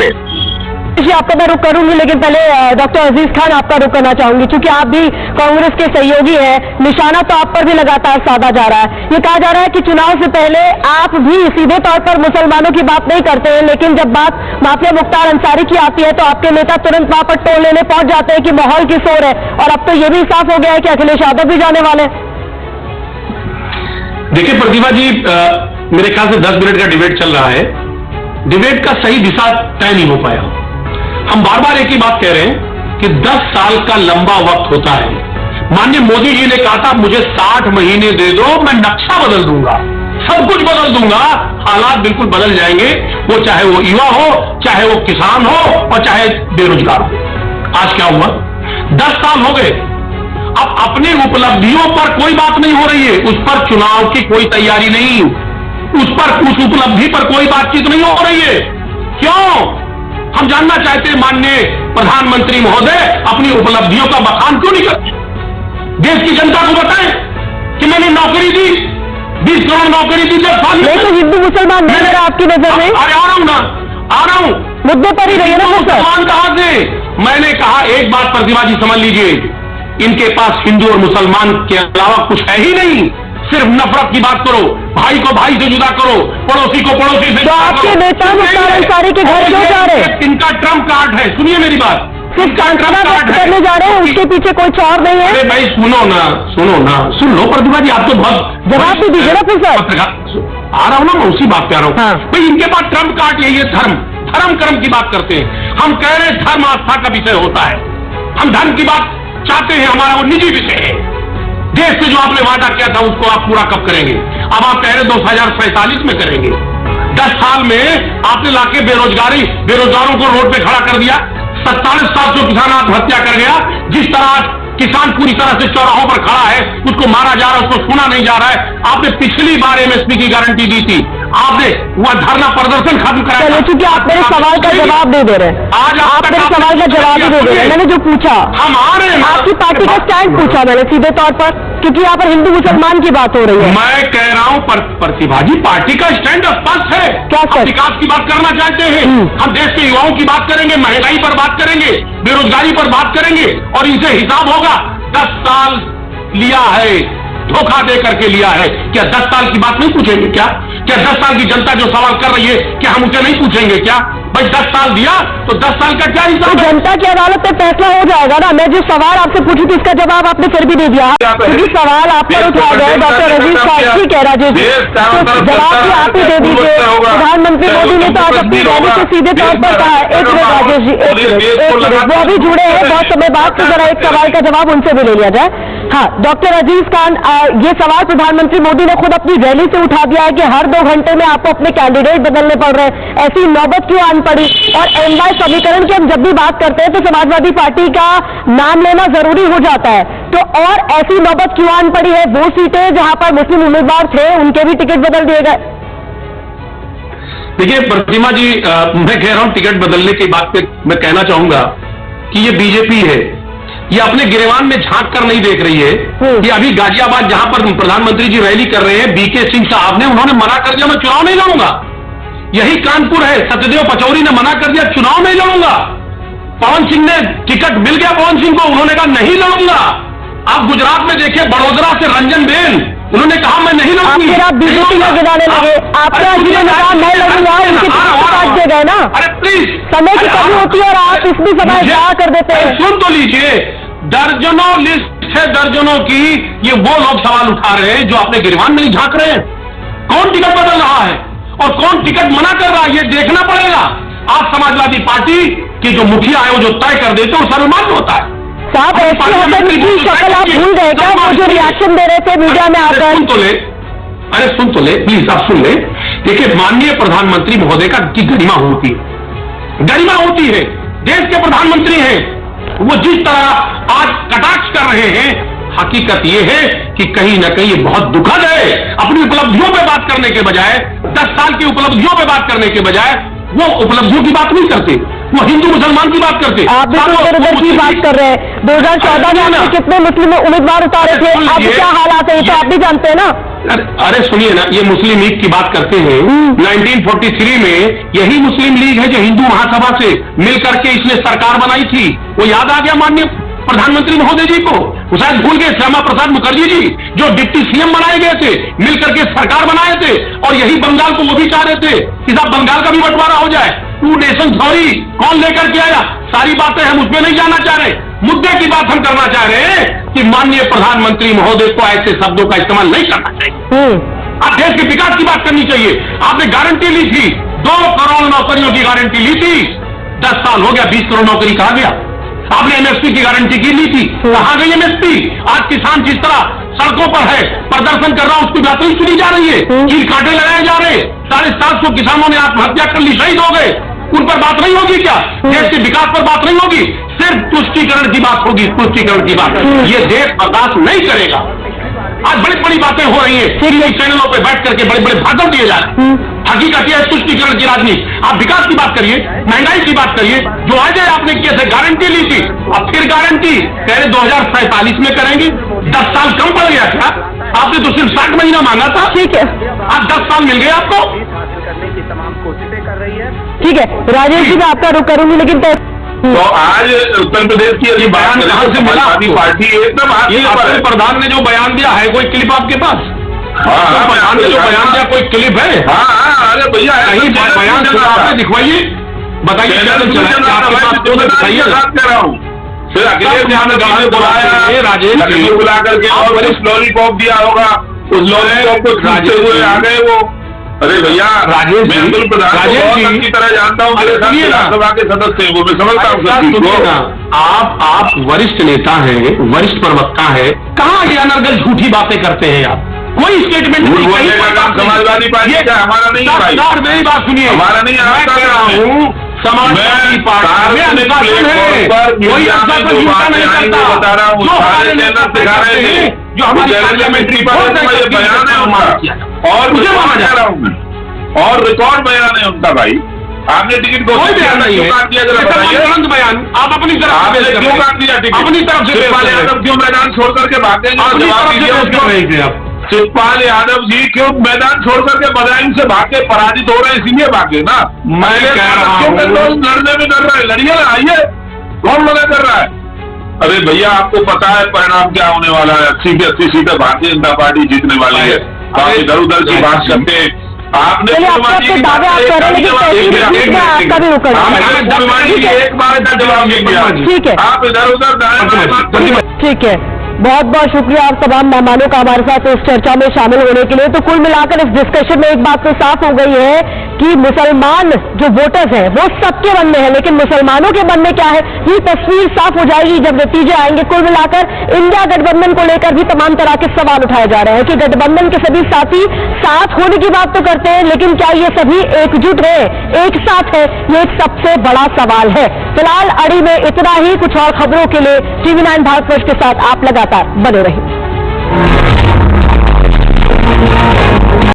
Debate. जी आपका मैं रुक करूंगी, लेकिन पहले डॉक्टर अजीज खान आपका रुक करना चाहूंगी, क्योंकि आप भी कांग्रेस के सहयोगी हैं। निशाना तो आप पर भी लगातार साधा जा रहा है। ये कहा जा रहा है कि चुनाव से पहले आप भी सीधे तौर पर मुसलमानों की बात नहीं करते हैं, लेकिन जब बात माफिया मुख्तार अंसारी की आती है तो आपके नेता तुरंत वहां पर टोल लेने पहुंच जाते हैं कि माहौल किस ओर है। और अब तो ये भी साफ हो गया है कि अखिलेश यादव भी जाने वाले हैं। देखिए प्रतिभा जी, मेरे ख्याल से 10 मिनट का डिबेट चल रहा है। डिबेट का सही दिशा तय नहीं हो पाया। हम बार बार एक ही बात कह रहे हैं कि 10 साल का लंबा वक्त होता है। माननीय मोदी जी ने कहा था मुझे 60 महीने दे दो, मैं नक्शा बदल दूंगा, सब कुछ बदल दूंगा। हालात बिल्कुल बदल जाएंगे, वो चाहे वो युवा हो, चाहे वो किसान हो और चाहे बेरोजगार हो। आज क्या हुआ? 10 साल हो गए, अब अपनी उपलब्धियों पर कोई बात नहीं हो रही है, उस पर चुनाव की कोई तैयारी नहीं, उस उपलब्धि पर कोई बातचीत नहीं हो रही है। क्यों? हम जानना चाहते हैं माननीय प्रधानमंत्री महोदय अपनी उपलब्धियों का बखान क्यों नहीं करते? देश की जनता को बताएं कि मैंने नौकरी दी, 20 करोड़ नौकरी दी। तो हिंदू मुसलमान नहीं रहा आपकी नजर में? अरे आ रहा हूं ना, आ रहा हूं, मुद्दे पर ही रहिए ना मुसलमान कहां से? मैंने कहा एक बात प्रतिभा जी समझ लीजिए, इनके पास हिंदू और मुसलमान के अलावा कुछ है ही नहीं। सिर्फ नफरत की बात करो, भाई को भाई से जुदा करो, पड़ोसी को पड़ोसी से जुदा करो। आपके नेता मुख्तार अंसारी के घर क्यों जा रहे हैं? इनका ट्रम्प कार्ड है, सुनिए मेरी बात, सिर्फ ट्रम्प कार्ड करने जा रहे हैं, उसके पीछे कोई और नहीं है। अरे भाई सुनो ना, सुन लो प्रतिभा जी, आप तो बहुत जवाब भी दीजिए ना फिर। आ रहा हूं ना, मैं उसी बात पे आ रहा हूं। हाँ। भाई इनके पास ट्रम्प कार्ड यही है, धर्म कर्म की बात करते हैं। हम कह रहे हैं धर्म आस्था का विषय होता है, हम धर्म की बात चाहते हैं, हमारा वो निजी विषय है। देश से जो आपने वादा किया था उसको आप पूरा कब करेंगे? अब आप कह रहे 2047 में करेंगे। 10 साल में आपने लाके बेरोजगारों को रोड पे खड़ा कर दिया। 47,700 किसान आत्महत्या कर गया। जिस तरह किसान पूरी तरह से चौराहों पर खड़ा है, उसको मारा जा रहा है, उसको सुना नहीं जा रहा है। आपने पिछली बार एमएसपी की गारंटी दी थी, आपने वह धरना प्रदर्शन खत्म कराया। चूंकि आप मेरे सवाल का जवाब दे दे रहे हैं, आज आप मेरे सवाल का जवाब ही दे दे रहे हैं। मैंने जो पूछा, हम आ रहे हैं, आपकी पार्टी का स्टैंड पूछा मैंने सीधे तौर पर, क्योंकि यहाँ पर हिंदू मुसलमान की बात हो रही है। मैं कह रहा हूँ प्रतिभा जी, पार्टी का स्टैंड स्पष्ट है। क्या हम विकास की बात करना चाहते हैं, हम देश के युवाओं की बात करेंगे, महंगाई पर बात करेंगे, बेरोजगारी पर बात करेंगे, और इनसे हिसाब होगा। 10 साल लिया है, धोखा दे करके लिया है। क्या 10 साल की बात नहीं पूछेंगे? क्या 10 साल की जनता जो सवाल कर रही है, क्या हम उसे नहीं पूछेंगे? क्या भाई 10 साल दिया तो 10 साल का क्या हिसाब? तो जनता की अदालत में फैसला हो जाएगा ना। मैं जो सवाल आपसे पूछी थी इसका जवाब आपने फिर भी दे दिया, क्योंकि सवाल आप पर उठाया गया। डॉक्टर अजीज खान ठीक है, राजेश जी, तो जवाब भी आप ही दे दीजिए। प्रधानमंत्री मोदी ने तो आज अपनी रैली से सीधे तौर पर कहा, एक मिनट राजेश जी, एक मिनट, वो अभी जुड़े हैं बहुत समय बाद, तो जरा एक सवाल का जवाब उनसे भी ले लिया जाए। हाँ डॉक्टर अजीज खान, ये सवाल प्रधानमंत्री मोदी ने खुद अपनी रैली से उठा दिया है कि हर 2 घंटे में आपको अपने कैंडिडेट बदलने पड़ रहे हैं। ऐसी नौबत क्यों आन पड़ी? और एनवाय समीकरण की हम जब भी बात करते हैं तो समाजवादी पार्टी का नाम लेना जरूरी हो जाता है, तो और ऐसी नौबत क्यों आन पड़ी है? 2 सीटें जहां पर मुस्लिम उम्मीदवार थे उनके भी टिकट बदल दिए गए। देखिए प्रतिमा जी, मैं कह रहा हूं टिकट बदलने की बात पे मैं कहना चाहूंगा कि ये बीजेपी है, ये अपने गिरेवान में झांक कर नहीं देख रही है कि अभी गाजियाबाद जहां पर प्रधानमंत्री जी रैली कर रहे हैं, बीके सिंह साहब ने, उन्होंने मना कर दिया मैं चुनाव नहीं लड़ूंगा। यही कानपुर है, सत्यदेव पचौरी ने मना कर दिया चुनाव नहीं लड़ूंगा। पवन सिंह ने टिकट मिल गया, पवन सिंह को, उन्होंने कहा नहीं लड़ूंगा। आप गुजरात में देखिए, बड़ोदरा से रंजन बेन, उन्होंने कहा मैं नहीं लड़ूंगी। आप बीजेपी में गिराने लगे, आपके अजीबों ने कहा मैं लड़ूंगा, उनके काट दे गए ना। अरे प्लीज, समय की कमी होती है और आप इसमें समय क्या कर देते हैं। सुन तो लीजिए, दर्जनों लिस्ट है, दर्जनों की, ये वो लोग सवाल उठा रहे हैं जो अपने गिरवान में नहीं झांक रहे हैं। कौन टिकट बदल रहा है और कौन टिकट मना कर रहा है, ये देखना पड़ेगा। आज समाजवादी पार्टी के जो मुखिया है वो जो तय कर देते हैं वो सर्वमान्य होता है। साहब ऐसी की शक्ल आप भूल गए क्या? वो जो रिएक्शन दे रहे थे मीडिया में आकर। सुन तो ले, अरे सुन तो ले प्लीज, आप सुन ले। देखिए माननीय प्रधानमंत्री महोदय का की गरिमा होती है, गरिमा होती है, देश के प्रधानमंत्री हैं, वो जिस तरह आज कटाक्ष कर रहे हैं, हकीकत ये है कि कहीं ना कहीं ये बहुत दुखद है। अपनी उपलब्धियों पे बात करने के बजाय, 10 साल की उपलब्धियों पे बात करने के बजाय वो उपलब्धियों की बात नहीं करते, वो हिंदू मुसलमान की बात करते। आप भी तो इधर उधर की बात कर रहे हैं। 2014 में आपने कितने मुस्लिम उम्मीदवार उतारे थे, अब क्या हालात है ये तो आप भी जानते हैं ना। अरे सुनिए ना, ये मुस्लिम लीग की बात करते हैं। 1943 में यही मुस्लिम लीग है जो हिंदू महासभा से मिलकर के इसने सरकार बनाई थी। वो याद आ गया माननीय प्रधानमंत्री महोदय जी को। वो शायद भूल गए श्यामा प्रसाद मुखर्जी जी जो डिप्टी सीएम बनाए गए थे, मिलकर के सरकार बनाए थे। और यही बंगाल को वो भी चाह रहे थे कि साहब बंगाल का भी बंटवारा हो जाए। 2 नेशन थ्योरी कौन लेकर के आया? सारी बातें हम उसमें नहीं जाना चाह रहे। मुद्दे की बात हम करना चाह रहे हैं कि माननीय प्रधानमंत्री महोदय को ऐसे शब्दों का इस्तेमाल नहीं करना चाहिए। आप देश के विकास की बात करनी चाहिए। आपने गारंटी ली थी, 2 करोड़ नौकरियों की गारंटी ली थी। 10 साल हो गया, 20 करोड़ नौकरी कहा गया। आपने एमएसपी की गारंटी की ली थी, कहां गई एमएसपी? आज किसान जिस तरह सड़कों पर है, प्रदर्शन कर रहा है, उसकी बातें ही सुनी जा रही है। कील कांटे लगाए जा रहे। 750 किसानों ने आत्महत्या कर ली, शहीद हो गए। उन पर बात नहीं होगी क्या? देश के विकास पर बात नहीं होगी, सिर्फ तुष्टीकरण की बात होगी, तुष्टीकरण की बात। ये देश बर्दाश्त नहीं करेगा। आज बड़ी बड़ी बातें हो रही है, टीवी चैनलों पे बैठ करके बड़े बड़े भाषण दिए जा रहे हैं। हकीकत यह है तुष्टीकरण की राजनीति। आप विकास की बात करिए, महंगाई की बात करिए। जो आज आपने किए थे, गारंटी ली थी, अब फिर गारंटी कह रहे 2047 में करेंगे। 10 साल कम पड़ गया था, आपने तो सिर्फ 60 महीना मांगा था। ठीक है, आज 10 साल मिल गए आपको। ठीक है राजेश जी, मैं आपका रुख करूंगी, लेकिन तो आज उत्तर प्रदेश की अभी बयान कहां से मिला? पार्टी एकदम प्रधान ने जो बयान दिया है, कोई क्लिप आपके पास? हाँ, प्रधान ने जो बयान दिया, कोई क्लिप है? हाँ, अरे भैया कहीं बयान सुना आपने? दिखवाइए, बताइए। बात कर रहा हूँ, फिर अखिलेश यादव ने बुलाया, राजेश बुला करके और वरिष्ठ लॉलीपॉप दिया होगा, उस लॉलीपॉप को खाते हुए आ गए वो। अरे भैया राजेश मैं अब्दुल प्रधान को बहुत अच्छी तरह जानता हूँ, मेरे साथ विधानसभा के सदस्य हैं, वो मैं समझता हूँ। आप वरिष्ठ नेता हैं, वरिष्ठ प्रवक्ता है, कहाँ ये अनर्गल झूठी बातें करते हैं आप? कोई स्टेटमेंट नहीं, समाजवादी पार्टी का हमारा नहीं है भाई। मेरी बात सुनिए, हमारा नहीं, मैं कह रहा हूँ समाजवादी पार्टी में अनुशासन है, कोई अनुशासन झूठा नहीं करता। बता रहा हूँ, सिखा रहे थे जो हमारी पार्लियामेंट्री बयान है उनका, और मुझे माना जा रहा हूँ मैं, और रिकॉर्ड बयान है उनका भाई। आपने टिकट को कोई बयान नहीं है, तुरंत बयान आप अपनी तरफ से क्यों काट दिया टिकट? अपनी तरफ से क्यों मैदान छोड़ करके भागे? शिवपाल यादव जी क्यों मैदान छोड़ करके बदायूं से भाग के पराजित हो रहे हैं, इसीलिए भागे ना। मैं कह रहा हूँ लड़ने में कर रहा है, लड़िए ना, आइए। कौन मना कर रहा है? अरे भैया आपको पता है परिणाम क्या होने वाला है? 80 से 80 सीटें भारतीय जनता पार्टी जीतने वाली है। आप इधर उधर की बात करते हैं। आपने दावे आप कर रहे हैं, आपका भी रुक एक बार इधर जवाब नहीं दिया। ठीक है, आप इधर उधर ठीक है। बहुत बहुत शुक्रिया आप तमाम मेहमानों का हमारे साथ इस चर्चा में शामिल होने के लिए। तो कुल मिलाकर इस डिस्कशन में एक बात तो साफ हो गई है कि मुसलमान जो वोटर्स हैं वो सबके मन में है, लेकिन मुसलमानों के मन में क्या है ये तस्वीर साफ हो जाएगी जब नतीजे आएंगे। कुल मिलाकर इंडिया गठबंधन को लेकर भी तमाम तरह के सवाल उठाए जा रहे हैं कि गठबंधन के सभी साथी साथ होने की बात तो करते हैं, लेकिन क्या ये सभी एकजुट है, एक साथ है? ये एक सबसे बड़ा सवाल है। फिलहाल अड़ी में इतना ही। कुछ और खबरों के लिए TV9 भारतवर्ष के साथ आप लगातार बने रहिए।